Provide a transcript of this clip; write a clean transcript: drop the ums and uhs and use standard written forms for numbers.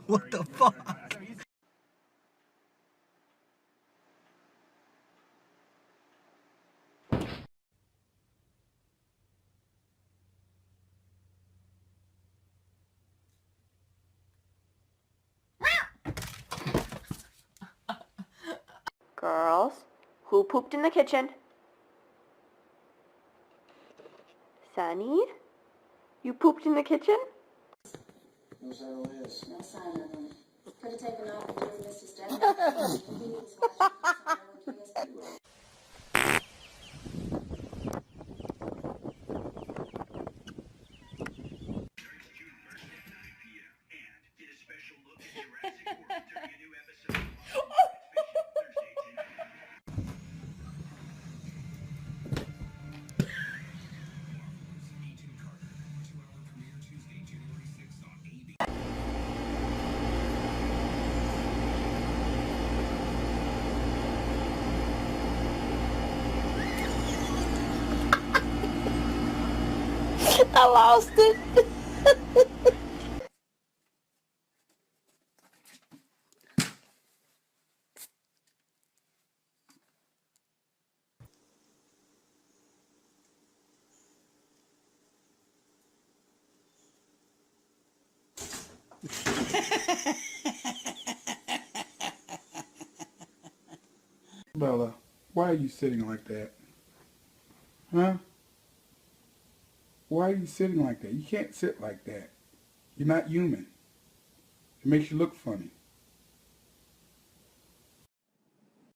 What the fuck? Girls, who pooped in the kitchen? Sunny, you pooped in the kitchen? No sign of Liz. No sign of him. Could have taken off and driven Mr. Stedman. Maybe he was watching the fireworks. I lost it. Bella, why are you sitting like that? Huh? Why are you sitting like that? You can't sit like that. You're not human. It makes you look funny.